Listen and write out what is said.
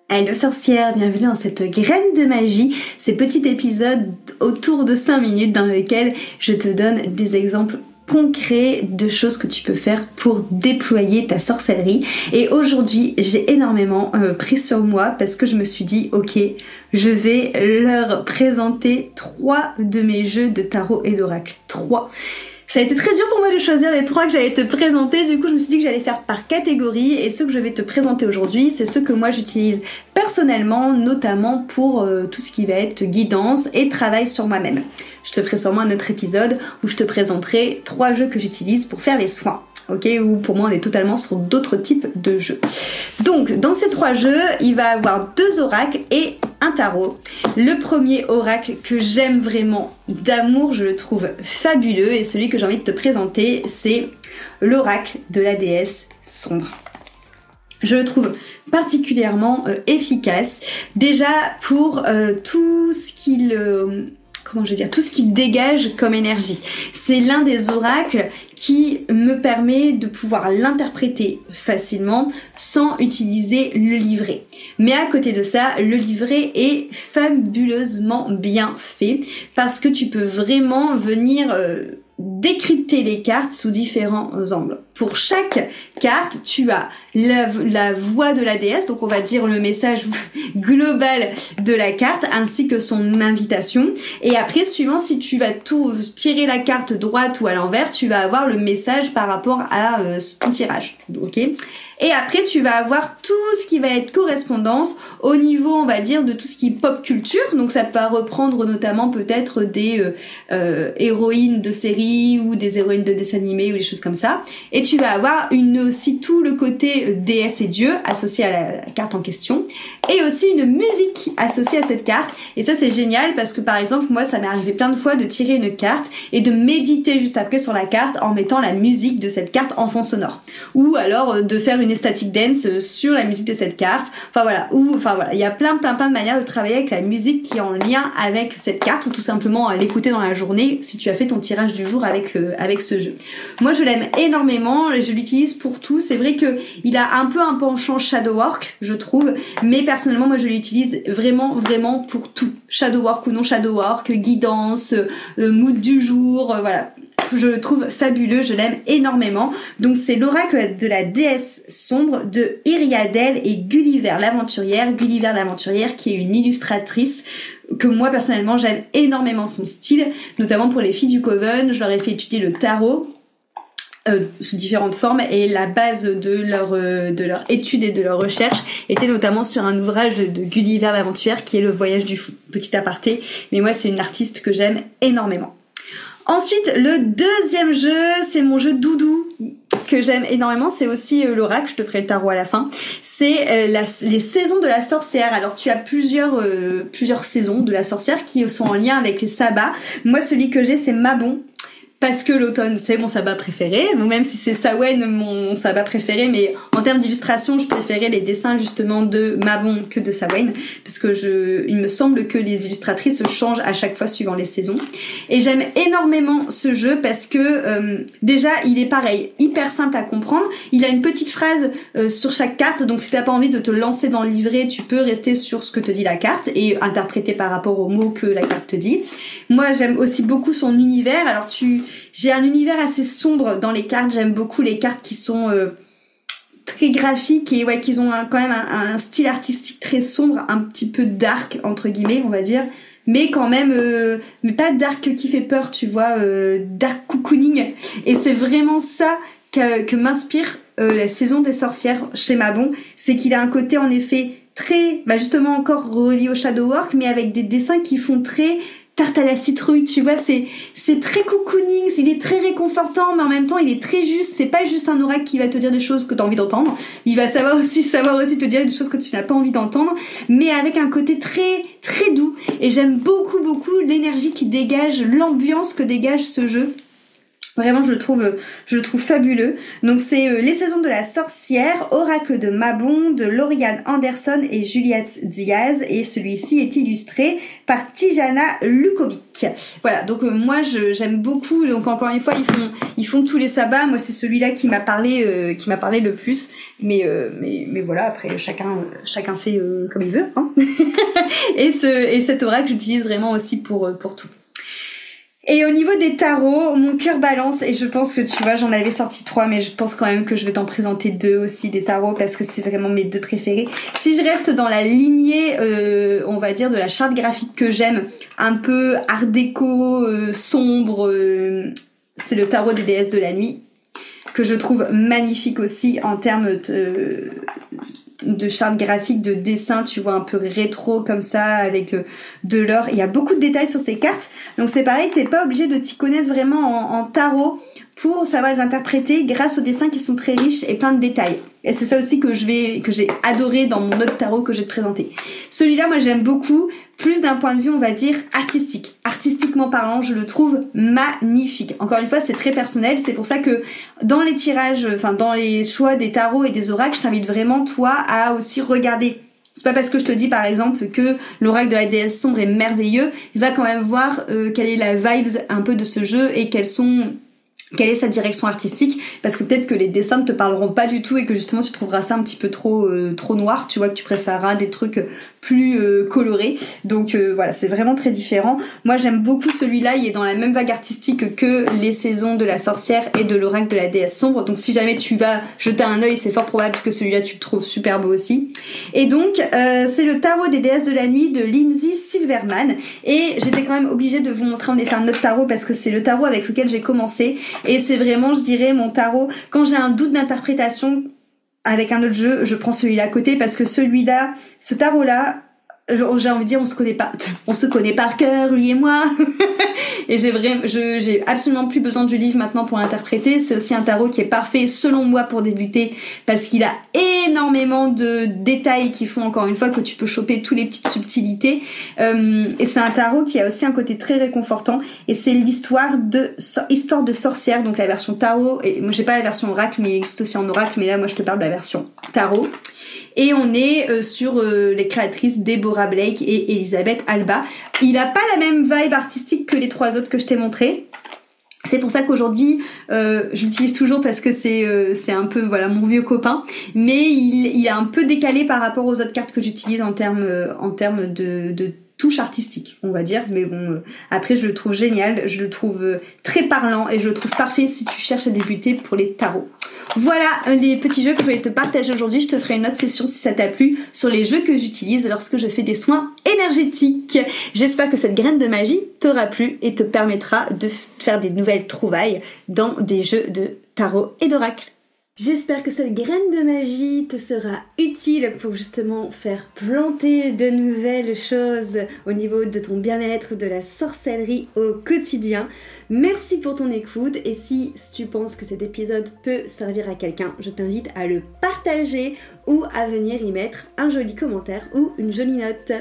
Hello sorcière, bienvenue dans cette graine de magie, ces petits épisodes autour de 5 minutes dans lesquels je te donne des exemples concrets de choses que tu peux faire pour déployer ta sorcellerie. Et aujourd'hui, j'ai énormément pris sur moi parce que je me suis dit, ok, je vais leur présenter 3 de mes jeux de tarot et d'oracle. 3. Ça a été très dur pour moi de choisir les 3 que j'allais te présenter, du coup je me suis dit que j'allais faire par catégorie et ceux que je vais te présenter aujourd'hui, c'est ceux que moi j'utilise personnellement, notamment pour tout ce qui va être guidance et travail sur moi-même. Je te ferai sûrement un autre épisode où je te présenterai 3 jeux que j'utilise pour faire les soins. Ok, ou pour moi on est totalement sur d'autres types de jeux. Donc dans ces 3 jeux, il va y avoir 2 oracles et un tarot. Le premier oracle que j'aime vraiment d'amour, je le trouve fabuleux, et celui que j'ai envie de te présenter, c'est l'oracle de la déesse sombre. Je le trouve particulièrement efficace, déjà pour tout ce qu'il... tout ce qu'il dégage comme énergie. C'est l'un des oracles qui me permet de pouvoir l'interpréter facilement sans utiliser le livret. Mais à côté de ça, le livret est fabuleusement bien fait parce que tu peux vraiment venir décrypter les cartes sous différents angles. Pour chaque carte, tu as la voix de la déesse, donc on va dire le message global de la carte, ainsi que son invitation. Et après, suivant si tu vas tirer la carte droite ou à l'envers, tu vas avoir le message par rapport à ton tirage. Ok ? Et après, tu vas avoir tout ce qui va être correspondance au niveau, on va dire, de tout ce qui est pop culture. Donc ça va reprendre notamment peut-être des héroïnes de séries ou des héroïnes de dessins animés ou des choses comme ça. Et tu vas avoir aussi tout le côté déesse et dieu associé à la carte en question. Et aussi une musique associée à cette carte. Et ça, c'est génial parce que, par exemple, moi, ça m'est arrivé plein de fois de tirer une carte et de méditer juste après sur la carte en mettant la musique de cette carte en fond sonore. Ou alors de faire une static dance sur la musique de cette carte. Enfin voilà, il y a plein de manières de travailler avec la musique qui est en lien avec cette carte, ou tout simplement à l'écouter dans la journée si tu as fait ton tirage du jour avec ce jeu. Moi, je l'aime énormément, je l'utilise pour tout. C'est vrai que il a un peu un penchant shadow work, je trouve, mais personnellement, moi, je l'utilise vraiment pour tout. Shadow work ou non shadow work, guidance, mood du jour, voilà. Je le trouve fabuleux, je l'aime énormément. Donc c'est l'oracle de la déesse sombre de Iriadel et Gulliver l'aventurière. Gulliver l'aventurière qui est une illustratrice que moi personnellement j'aime énormément son style, notamment pour les filles du Coven. Je leur ai fait étudier le tarot sous différentes formes, et la base de leur étude et de leur recherche était notamment sur un ouvrage de Gulliver l'aventurière qui est Le Voyage du fou. Petit aparté, mais moi c'est une artiste que j'aime énormément. Ensuite, le deuxième jeu, c'est mon jeu doudou que j'aime énormément, c'est aussi l'oracle, je te ferai le tarot à la fin. C'est les saisons de la sorcière. Alors tu as plusieurs saisons de la sorcière qui sont en lien avec les sabbats. Moi, celui que j'ai, c'est Mabon. Parce que l'automne, c'est mon sabbat préféré. Donc même si c'est Samhain mon sabbat préféré, mais en termes d'illustration, je préférais les dessins justement de Mabon que de Samhain, parce que il me semble que les illustratrices changent à chaque fois suivant les saisons. Et j'aime énormément ce jeu parce que déjà, il est pareil, hyper simple à comprendre. Il a une petite phrase sur chaque carte, donc si t'as pas envie de te lancer dans le livret, tu peux rester sur ce que te dit la carte et interpréter par rapport aux mots que la carte te dit. Moi, j'aime aussi beaucoup son univers. Alors j'ai un univers assez sombre dans les cartes, j'aime beaucoup les cartes qui sont très graphiques et ouais, qui ont quand même un style artistique très sombre, un petit peu dark entre guillemets on va dire, mais quand même mais pas dark qui fait peur, tu vois, dark cocooning, et c'est vraiment ça que m'inspire la saison des sorcières chez Mabon, c'est qu'il a un côté en effet très, justement encore relié au shadow work, mais avec des dessins qui font très tarte à la citrouille, tu vois, c'est très cocooning, il est très réconfortant, mais en même temps il est très juste. C'est pas juste un oracle qui va te dire des choses que tu as envie d'entendre, il va savoir aussi te dire des choses que tu n'as pas envie d'entendre, mais avec un côté très très doux. Et j'aime beaucoup l'énergie qui dégage, l'ambiance que dégage ce jeu. Vraiment, je le trouve fabuleux. Donc c'est Les Saisons de la Sorcière, Oracle de Mabon, de Lauriane Anderson et Juliette Diaz. Et celui-ci est illustré par Tijana Lukovic. Voilà, donc moi j'aime beaucoup. Donc encore une fois, ils font tous les sabbats. Moi c'est celui-là qui m'a parlé le plus. Mais voilà, après chacun fait comme il veut. Hein. et cet oracle, j'utilise vraiment aussi pour tout. Et au niveau des tarots, mon cœur balance, et je pense que tu vois, j'en avais sorti 3, mais je pense quand même que je vais t'en présenter 2 aussi des tarots parce que c'est vraiment mes 2 préférés. Si je reste dans la lignée, on va dire, de la charte graphique que j'aime, un peu art déco, sombre, c'est le tarot des déesses de la nuit, que je trouve magnifique aussi en termes de charte graphique, de dessin, tu vois, un peu rétro comme ça, avec de l'or. Il y a beaucoup de détails sur ces cartes, donc c'est pareil, t'es pas obligé de t'y connaître vraiment en tarot pour savoir les interpréter grâce aux dessins qui sont très riches et plein de détails. Et c'est ça aussi que j'ai adoré dans mon autre tarot que je vais te présenter. Celui-là, moi, je l'aime beaucoup, plus d'un point de vue, on va dire, artistique. Artistiquement parlant, je le trouve magnifique. Encore une fois, c'est très personnel. C'est pour ça que dans les tirages, dans les choix des tarots et des oracles, je t'invite vraiment, toi, à aussi regarder. C'est pas parce que je te dis, par exemple, que l'oracle de la déesse sombre est merveilleux. Il va quand même voir quelle est la vibes un peu de ce jeu et quelle est sa direction artistique, parce que peut-être que les dessins ne te parleront pas du tout et que justement tu trouveras ça un petit peu trop noir, tu vois, que tu préféreras des trucs plus colorés. Donc voilà, c'est vraiment très différent. Moi j'aime beaucoup celui-là, il est dans la même vague artistique que Les Saisons de la Sorcière et de l'oracle de la déesse sombre. Donc si jamais tu vas jeter un œil, c'est fort probable que celui-là tu le trouves super beau aussi. Et donc c'est le tarot des déesses de la nuit de Lindsay Silverman, et j'étais quand même obligée de vous montrer en effet un autre tarot parce que c'est le tarot avec lequel j'ai commencé. Et c'est vraiment, je dirais, mon tarot. Quand j'ai un doute d'interprétation avec un autre jeu, je prends celui-là à côté parce que celui-là, ce tarot-là, j'ai envie de dire, on se connaît par cœur, lui et moi. Et j'ai absolument plus besoin du livre maintenant pour l'interpréter. C'est aussi un tarot qui est parfait selon moi pour débuter parce qu'il a énormément de détails qui font encore une fois que tu peux choper toutes les petites subtilités. Et c'est un tarot qui a aussi un côté très réconfortant. Et c'est l'histoire de sorcière, donc la version tarot. Et moi j'ai pas la version oracle, mais il existe aussi en oracle. Mais là moi je te parle de la version tarot. Et on est sur les créatrices Deborah Blake et Elisabeth Alba. Il a pas la même vibe artistique que les 3 autres que je t'ai montrés. C'est pour ça qu'aujourd'hui, je l'utilise toujours parce que c'est un peu voilà mon vieux copain, mais il est un peu décalé par rapport aux autres cartes que j'utilise en termes de touche artistique, on va dire. Mais bon, après je le trouve génial, je le trouve très parlant et je le trouve parfait si tu cherches à débuter pour les tarots. Voilà les petits jeux que je voulais te partager aujourd'hui. Je te ferai une autre session si ça t'a plu sur les jeux que j'utilise lorsque je fais des soins énergétiques. J'espère que cette graine de magie t'aura plu et te permettra de faire des nouvelles trouvailles dans des jeux de tarot et d'oracle. J'espère que cette graine de magie te sera utile pour justement faire planter de nouvelles choses au niveau de ton bien-être, de la sorcellerie au quotidien. Merci pour ton écoute et si tu penses que cet épisode peut servir à quelqu'un, je t'invite à le partager ou à venir y mettre un joli commentaire ou une jolie note.